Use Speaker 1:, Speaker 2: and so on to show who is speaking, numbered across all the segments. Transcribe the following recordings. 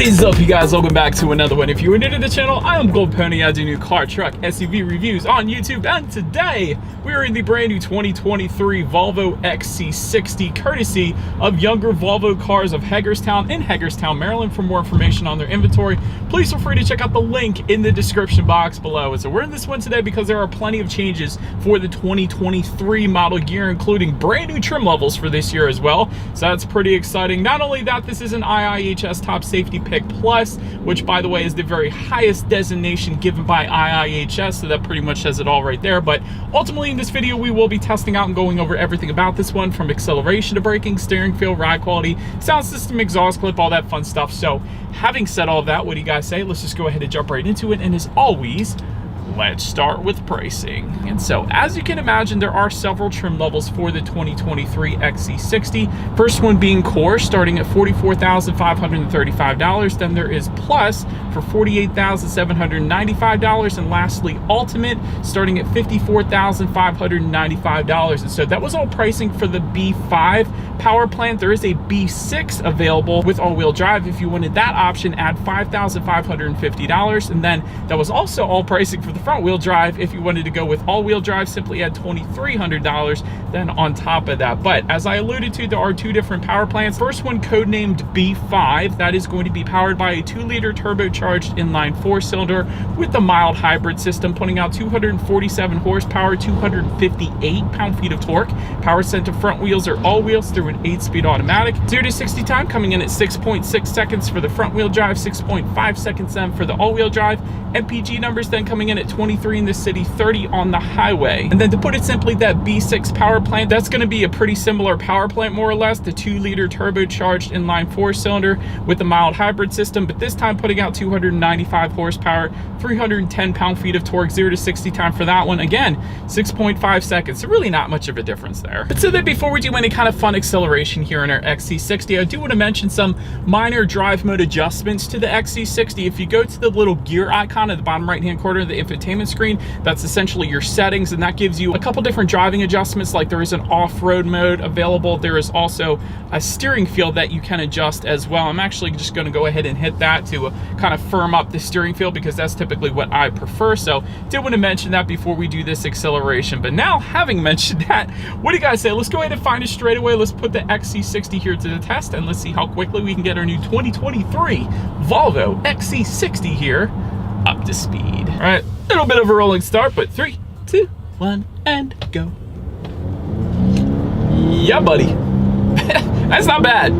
Speaker 1: What is up, you guys? Welcome back to another one. If you are new to the channel, I am Gold Pony. I do new car, truck, SUV reviews on YouTube, and today we are in the brand new 2023 Volvo XC60, courtesy of Younger Volvo Cars of Hagerstown in Hagerstown, Maryland. For more information on their inventory, please feel free to check out the link in the description box below. So we're in this one today because there are plenty of changes for the 2023 model year, including brand new trim levels for this year as well. So that's pretty exciting. Not only that, this is an IIHS Top Safety Pick Plus, which by the way is the very highest designation given by IIHS, so that pretty much says it all right there. But ultimately in this video we will be testing out and going over everything about this one, from acceleration to braking, steering feel, ride quality, sound system, exhaust clip, all that fun stuff. So having said all of that, what do you guys say? Let's just go ahead and jump right into it, and as always, let's start with pricing. And so as you can imagine, there are several trim levels for the 2023 XC60. First one being Core, starting at $44,535. Then there is Plus for $48,795. And lastly, Ultimate, starting at $54,595. And so that was all pricing for the B5 power plant. There is a B6 available with all-wheel drive. If you wanted that option, add $5,550. And then that was also all pricing for the front-wheel drive. If you wanted to go with all-wheel drive, simply add $2,300 then on top of that. But as I alluded to, there are two different power plants. First one, codenamed B5, that is going to be powered by a 2-liter turbocharged inline 4-cylinder with a mild hybrid system, putting out 247 horsepower, 258 pound-feet of torque. Power center front wheels are all wheels through an 8-speed automatic. 0 to 60 time coming in at 6.6 seconds for the front-wheel drive, 6.5 seconds then for the all-wheel drive. MPG numbers then coming in at 23 in the city, 30 on the highway. And then to put it simply, that B6 power plant, that's going to be a pretty similar power plant, more or less, the 2-liter turbocharged inline 4-cylinder with a mild hybrid system, but this time putting out 295 horsepower, 310 pound-feet of torque. 0 to 60 time for that one, again 6.5 seconds, so really not much of a difference there. But so then, before we do any kind of fun acceleration here in our XC60, I do want to mention some minor drive mode adjustments to the XC60. If you go to the little gear icon at the bottom right hand corner of the infotainment screen, that's essentially your settings, and that gives you a couple different driving adjustments. Like there is an off-road mode available. There is also a steering feel that you can adjust as well. I'm actually just going to go ahead and hit that to kind of firm up the steering feel, because that's typically what I prefer. So did want to mention that before we do this acceleration. But now, having mentioned that, what do you guys say? Let's go ahead and find it straight away. Let's put the XC60 here to the test, and let's see how quickly we can get our new 2023 Volvo XC60 here up to speed. All right, a little bit of a rolling start, but 3, 2, 1, and go. Yeah, buddy. That's not bad.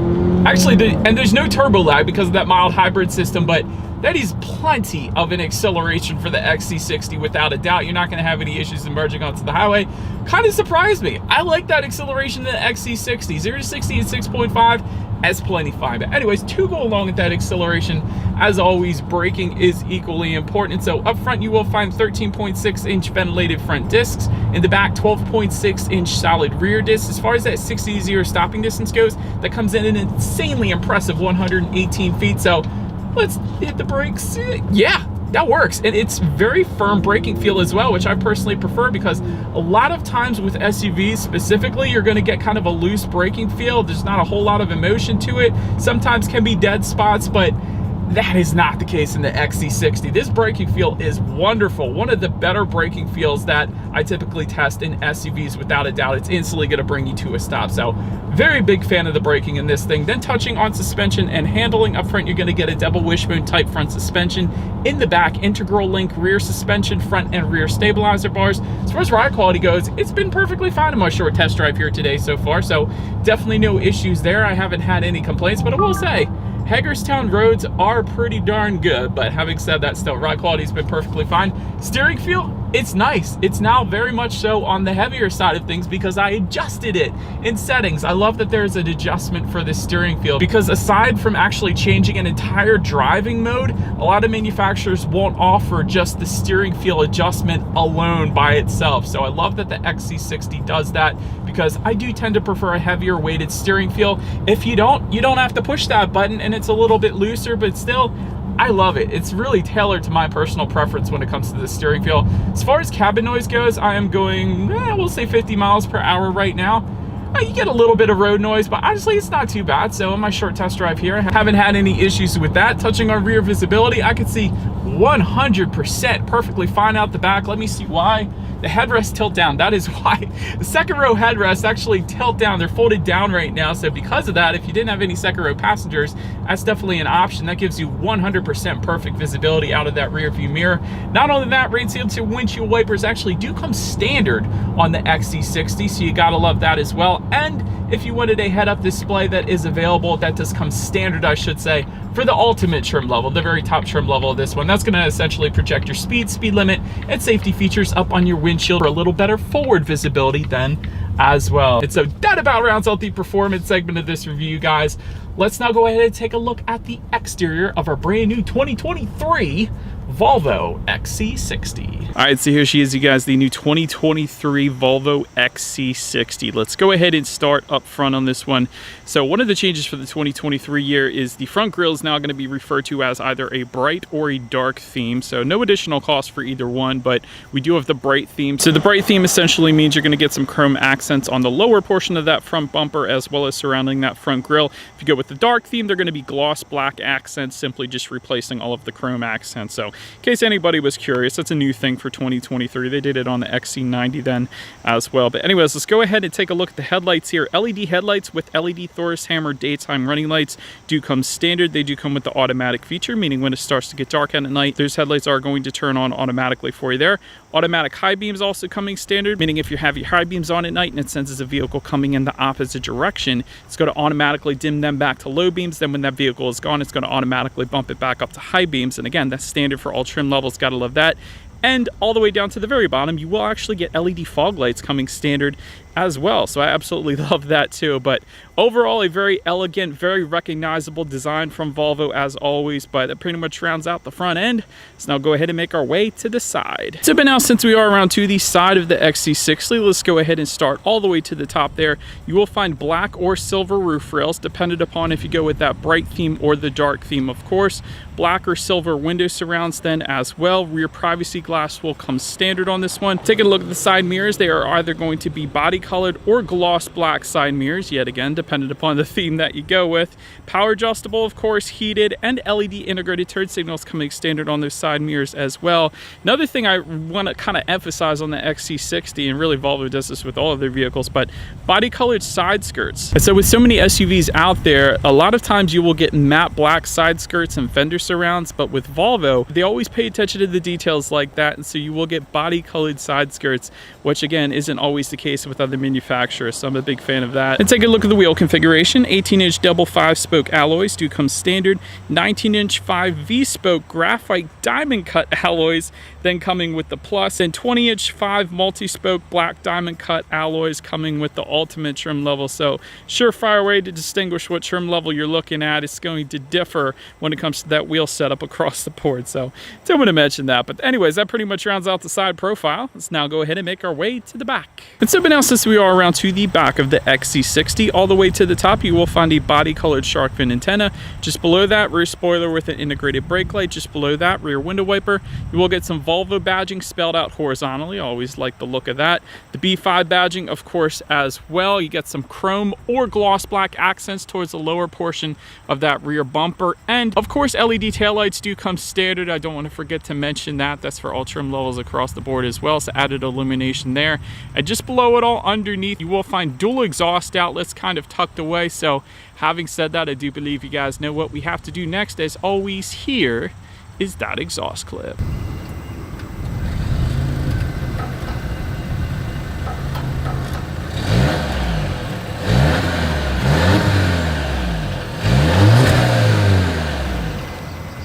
Speaker 1: Actually, and there's no turbo lag because of that mild hybrid system, but that is plenty of an acceleration for the XC60 without a doubt. You're not going to have any issues emerging onto the highway. Kind of surprised me. I like that acceleration in the XC60. 0 to 60 at 6.5. That's plenty fine. But anyways, to go along with that acceleration, as always, braking is equally important. And so up front, you will find 13.6-inch ventilated front discs. In the back, 12.6-inch solid rear discs. As far as that 60 to 0 stopping distance goes, that comes in an insanely impressive 118 feet. So let's hit the brakes. Yeah, that works. And it's very firm braking feel as well, which I personally prefer, because a lot of times with SUVs specifically, you're going to get kind of a loose braking feel. There's not a whole lot of emotion to it. Sometimes can be dead spots, but that is not the case in the XC60. This braking feel is wonderful. One of the better braking feels that I typically test in SUVs, without a doubt. It's instantly going to bring you to a stop. So very big fan of the braking in this thing. Then touching on suspension and handling, up front, you're going to get a double wishbone type front suspension. In the back, integral link rear suspension, front and rear stabilizer bars. As far as ride quality goes, it's been perfectly fine in my short test drive here today so far. So definitely no issues there. I haven't had any complaints, but I will say, Hagerstown roads are pretty darn good. But having said that, still, ride quality has been perfectly fine. Steering feel, it's nice. It's now very much so on the heavier side of things because I adjusted it in settings. I love that there's an adjustment for the steering feel, because aside from actually changing an entire driving mode, a lot of manufacturers won't offer just the steering feel adjustment alone by itself. So I love that the XC60 does that, because I do tend to prefer a heavier weighted steering feel. If you don't have to push that button, and it's a little bit looser, but still, I love it. It's really tailored to my personal preference when it comes to the steering feel. As far as cabin noise goes, I am going, we'll say 50 miles per hour right now. You get a little bit of road noise, but honestly, it's not too bad. So in my short test drive here, I haven't had any issues with that. Touching on rear visibility, I can see 100% perfectly fine out the back. Let me see why. The headrests tilt down. That is why. The second row headrests actually tilt down. They're folded down right now. So because of that, if you didn't have any second row passengers, that's definitely an option. That gives you 100% perfect visibility out of that rear view mirror. Not only that, rain sealed to windshield wipers actually do come standard on the XC60, so you gotta love that as well. And if you wanted a head-up display, that is available. That does come standard, I should say, for the ultimate trim level, the very top trim level of this one. That's going to essentially project your speed limit, and safety features up on your windshield for a little better forward visibility then as well. And so that about rounds out the performance segment of this review, guys. Let's now go ahead and take a look at the exterior of our brand new 2023 Volvo XC60. All right, so here she is, you guys, the new 2023 Volvo XC60. Let's go ahead and start up front on this one. So one of the changes for the 2023 year is the front grille is now going to be referred to as either a bright or a dark theme. So no additional cost for either one, but we do have the bright theme. So the bright theme essentially means you're going to get some chrome accents on the lower portion of that front bumper as well as surrounding that front grille. If you go with the dark theme, they're going to be gloss black accents, simply just replacing all of the chrome accents. So in case anybody was curious, that's a new thing for 2023. They did it on the XC90 then as well. But anyways, let's go ahead and take a look at the headlights here. LED headlights with LED Thorus hammer daytime running lights do come standard. They do come with the automatic feature, meaning when it starts to get dark out at night, those headlights are going to turn on automatically for you there. Automatic high beams also coming standard, meaning if you have your high beams on at night and it senses a vehicle coming in the opposite direction, it's going to automatically dim them back to low beams. Then when that vehicle is gone, it's going to automatically bump it back up to high beams. And again, that's standard for all trim levels. Gotta love that. And all the way down to the very bottom, you will actually get LED fog lights coming standard as well. So I absolutely love that too. But overall, a very elegant, very recognizable design from Volvo as always. But that pretty much rounds out the front end. So now go ahead and make our way to the side. So but now, since we are around to the side of the XC60, let's go ahead and start all the way to the top there. You will find black or silver roof rails, dependent upon if you go with that bright theme or the dark theme, of course. Black or silver window surrounds then as well. Rear privacy glass will come standard on this one. Taking a look at the side mirrors, they are either going to be body colored or gloss black side mirrors, yet again dependent upon the theme that you go with. Power adjustable, of course, heated, and LED integrated turn signals coming standard on those side mirrors as well. Another thing I want to kind of emphasize on the XC60, and really Volvo does this with all of their vehicles, but body colored side skirts. And so with so many SUVs out there, a lot of times you will get matte black side skirts and fender surrounds, but with Volvo, they always pay attention to the details like that, and so you will get body colored side skirts, which again isn't always the case with other manufacturers, so I'm a big fan of that. And take a look at the wheel configuration. 18-inch double 5-spoke alloys do come standard. 19-inch 5 V-spoke graphite diamond cut alloys then coming with the Plus, and 20-inch 5 multi-spoke black diamond cut alloys coming with the ultimate trim level. So surefire way to distinguish what trim level you're looking at. It's going to differ when it comes to that wheel setup across the board, so don't want to mention that. But anyways, that pretty much rounds out the side profile. Let's now go ahead and make our way to the back. And so now, since we are around to the back of the XC60, all the way to the top, you will find a body colored shark fin antenna. Just below that, rear spoiler with an integrated brake light. Just below that, rear window wiper. You will get some Volvo badging spelled out horizontally. I always like the look of that. The B5 badging, of course, as well. You get some chrome or gloss black accents towards the lower portion of that rear bumper. And of course, LED taillights do come standard. I don't want to forget to mention that. That's for all trim levels across the board as well. So added illumination there. And just below it all, underneath, you will find dual exhaust outlets kind of tucked away. So having said that, I do believe you guys know what we have to do next. As always, here is that exhaust clip.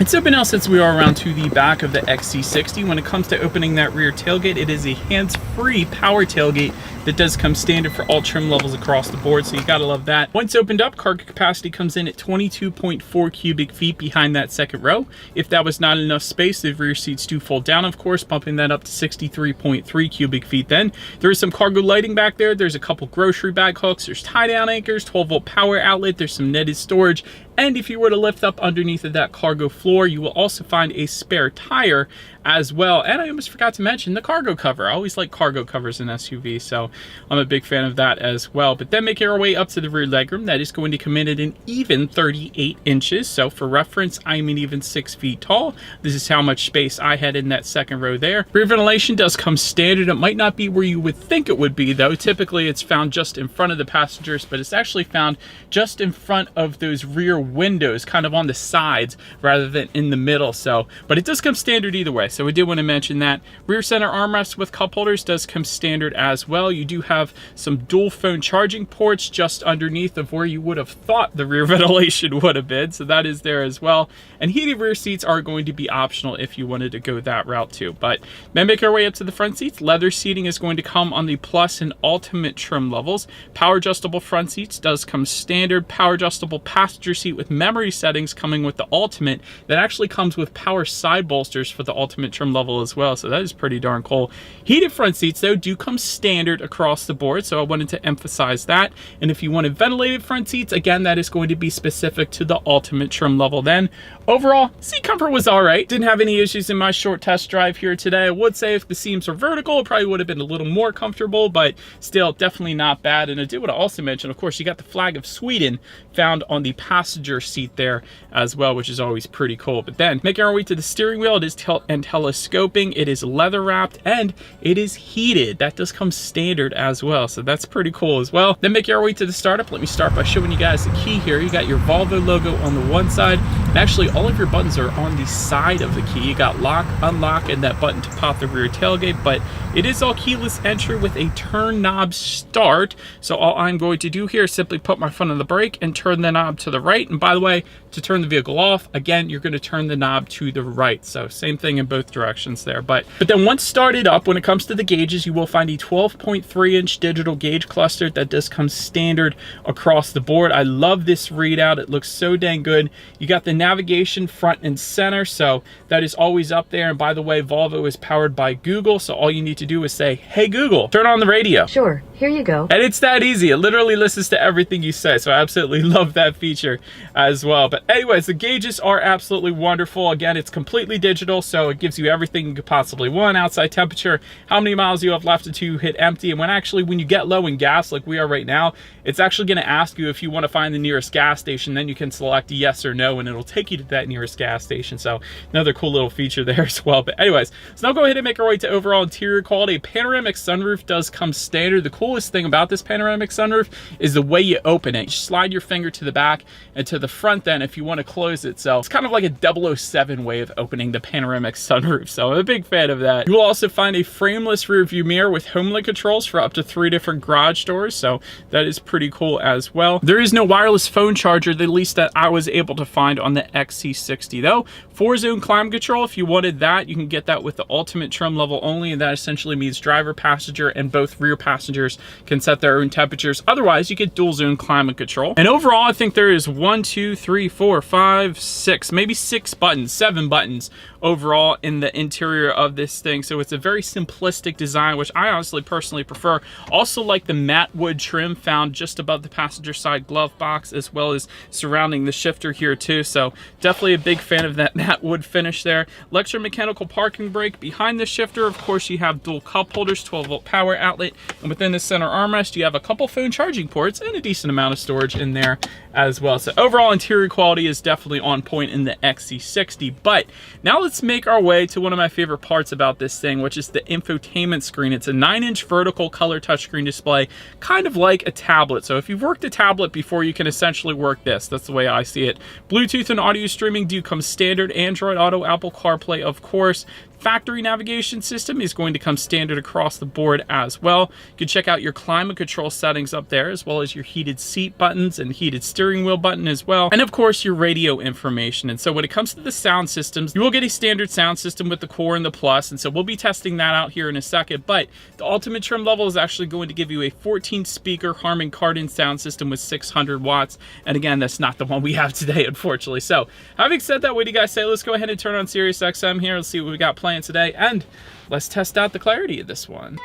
Speaker 1: And so now, since we are around to the back of the XC60, when it comes to opening that rear tailgate, it is a hands-free power tailgate that does come standard for all trim levels across the board, so you gotta love that. Once opened up, cargo capacity comes in at 22.4 cubic feet behind that second row. If that was not enough space, the rear seats do fold down, of course, bumping that up to 63.3 cubic feet then. There is some cargo lighting back there. There's a couple grocery bag hooks. There's tie-down anchors, 12-volt power outlet. There's some netted storage. And if you were to lift up underneath of that cargo floor, you will also find a spare tire as well. And I almost forgot to mention the cargo cover. I always like cargo covers in SUVs, so I'm a big fan of that as well. But then making our way up to the rear legroom, that is going to come in at an even 38 inches. So for reference, I'm an even 6 feet tall. This is how much space I had in that second row there. Rear ventilation does come standard. It might not be where you would think it would be though. Typically it's found just in front of the passengers, but it's actually found just in front of those rear windows, kind of on the sides rather than in the middle. So, but it does come standard either way. So we did want to mention that. Rear center armrest with cup holders does come standard as well. You do have some dual phone charging ports just underneath of where you would have thought the rear ventilation would have been. So that is there as well. And heated rear seats are going to be optional if you wanted to go that route too. But then make our way up to the front seats. Leather seating is going to come on the Plus and Ultimate trim levels. Power adjustable front seats does come standard. Power adjustable passenger seat with memory settings coming with the Ultimate. That actually comes with power side bolsters for the Ultimate trim level as well. So that is pretty darn cool. Heated front seats though do come standard across the board. So I wanted to emphasize that. And if you wanted ventilated front seats, again, that is going to be specific to the Ultimate trim level then. Overall, seat comfort was all right. Didn't have any issues in my short test drive here today. I would say if the seams were vertical, it probably would have been a little more comfortable, but still definitely not bad. And I did want to also mention, of course, you got the flag of Sweden found on the passenger seat there as well, which is always pretty cool. But then making our way to the steering wheel, it is tilt and telescoping. It is leather wrapped and it is heated. That does come standard as well. So that's pretty cool as well. Then making our way to the startup. Let me start by showing you guys the key here. You got your Volvo logo on the one side, and actually all of your buttons are on the side of the key. You got lock, unlock, and that button to pop the rear tailgate, but it is all keyless entry with a turn knob start. So all I'm going to do here is simply put my foot on the brake and turn the knob to the right. And by the way, to turn the vehicle off, again, you're going to turn the knob to the right. So same thing in both directions there. But then once started up, when it comes to the gauges, you will find a 12.3-inch digital gauge cluster that does come standard across the board. I love this readout. It looks so dang good. You got the navigation front and center, so that is always up there. And by the way, Volvo is powered by Google, so all you need to do is say, "Hey Google, turn on the radio."
Speaker 2: Sure, here you go.
Speaker 1: And it's that easy. It literally listens to everything you say, so I absolutely love that feature as well. But anyways, the gauges are absolutely wonderful. Again, it's completely digital, so it gives you everything you could possibly want. Outside temperature, how many miles you have left until you hit empty, and when you get low in gas like we are right now, it's actually going to ask you if you want to find the nearest gas station. Then you can select yes or no, and it'll take you to that nearest gas station. So another cool little feature there as well. But anyways, so now go ahead and make our way to overall interior quality. A panoramic sunroof does come standard. The coolest thing about this panoramic sunroof is the way you open it. You slide your finger to the back and to the front then if you want to close it. So it's kind of like a 007 way of opening the panoramic sunroof. So I'm a big fan of that. You will also find a frameless rear view mirror with HomeLink controls for up to 3 different garage doors. So that is pretty cool as well. There is no wireless phone charger, at least that I was able to find on the XC60 though. 4-zone climate control, if you wanted that, you can get that with the Ultimate trim level only, and that essentially means driver, passenger, and both rear passengers can set their own temperatures. Otherwise, you get dual zone climate control. And overall, I think there is 1, 2, 3, 4, 5, 6, maybe 7 buttons overall in the interior of this thing. So it's a very simplistic design, which I honestly personally prefer. Also like the matte wood trim found just above the passenger side glove box, as well as surrounding the shifter here too. So definitely a big fan of that matte wood finish there. Electromechanical parking brake behind the shifter. Of course, you have dual cup holders, 12-volt power outlet, and within the center armrest, you have a couple phone charging ports and a decent amount of storage in there as well. So overall interior quality is definitely on point in the XC60. But now let's make our way to one of my favorite parts about this thing, which is the infotainment screen. It's a 9-inch vertical color touchscreen display, kind of like a tablet. So if you've worked a tablet before, you can essentially work this. That's the way I see it. Bluetooth and audio streaming do come standard. Android Auto, Apple CarPlay, of course. Factory navigation system is going to come standard across the board as well. You can check out your climate control settings up there, as well as your heated seat buttons and heated steering wheel button as well. And of course, your radio information. And so when it comes to the sound systems, you will get a standard sound system with the Core and the Plus. And so we'll be testing that out here in a second. But the Ultimate trim level is actually going to give you a 14-speaker Harman Kardon sound system with 600 watts. And again, that's not the one we have today, unfortunately. So having said that, what do you guys say? Let's go ahead and turn on Sirius XM here. Let's see what we got planned today, and let's test out the clarity of this one.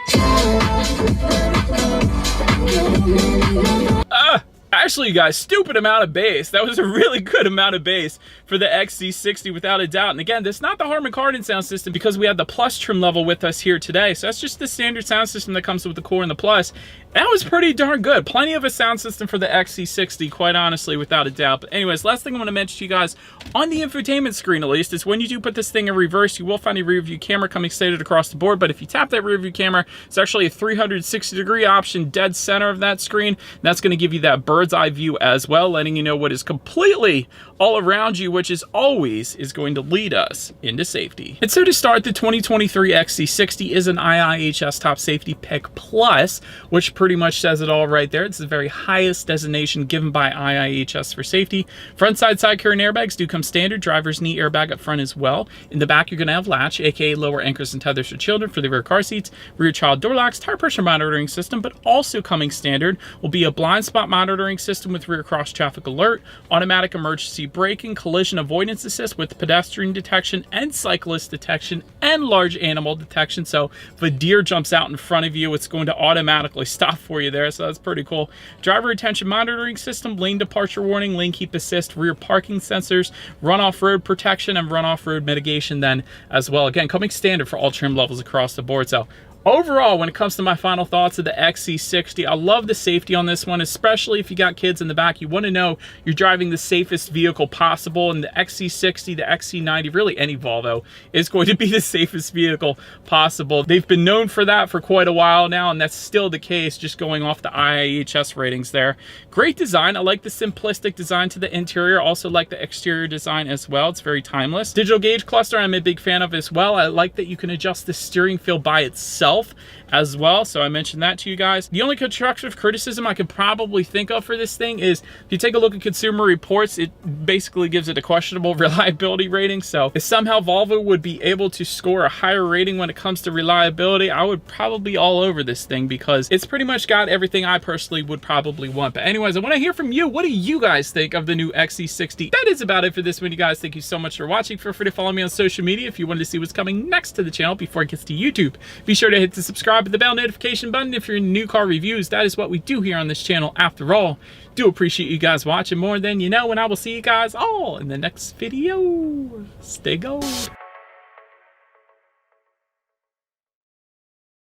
Speaker 1: Actually, you guys, stupid amount of bass. That was a really good amount of bass for the XC60 without a doubt. And again, that's not the Harman Kardon sound system because we have the Plus trim level with us here today. So that's just the standard sound system that comes with the Core and the Plus. That was pretty darn good. Plenty of a sound system for the XC60, quite honestly, without a doubt. But anyways, last thing I want to mention to you guys, on the infotainment screen at least, is when you do put this thing in reverse, you will find a rear view camera coming stated across the board. But if you tap that rear view camera, it's actually a 360-degree option dead center of that screen. And that's going to give you that bird's eye view as well, letting you know what is completely all around you, which is always going to lead us into safety. And so to start, the 2023 XC60 is an IIHS Top Safety Pick Plus, which pretty much says it all right there. It's the very highest designation given by IIHS for safety. Front side current airbags do come standard. Driver's knee airbag up front as well. In the back, you're going to have latch, aka lower anchors and tethers for children for the rear car seats, rear child door locks, tire pressure monitoring system, but also coming standard will be a blind spot monitoring system with rear cross traffic alert, automatic emergency braking, collision avoidance assist with pedestrian detection and cyclist detection and large animal detection. So if a deer jumps out in front of you, it's going to automatically stop for you there. So that's pretty cool. Driver attention monitoring system, lane departure warning, lane keep assist, rear parking sensors, runoff road protection, and runoff road mitigation then as well. Again, coming standard for all trim levels across the board. So overall, when it comes to my final thoughts of the XC60, I love the safety on this one, especially if you got kids in the back. You want to know you're driving the safest vehicle possible, and the XC60, the XC90, really any Volvo is going to be the safest vehicle possible. They've been known for that for quite a while now, and that's still the case just going off the IIHS ratings there. Great design. I like the simplistic design to the interior. Also like the exterior design as well. It's very timeless. Digital gauge cluster I'm a big fan of as well. I like that you can adjust the steering feel by itself as well, so I mentioned that to you guys. The only constructive criticism I could probably think of for this thing is if you take a look at Consumer Reports, it basically gives it a questionable reliability rating. So if somehow Volvo would be able to score a higher rating when it comes to reliability, I would probably be all over this thing because it's pretty much got everything I personally would probably want. But anyways, I want to hear from you. What do you guys think of the new XC60? That is about it for this one, you guys. Thank you so much for watching. Feel free to follow me on social media if you wanted to see what's coming next to the channel before it gets to YouTube. Be sure to hit the subscribe and the bell notification button if you're in new car reviews. That is what we do here on this channel after all. Do appreciate you guys watching more than you know, and I will see you guys all in the next video. Stay gold.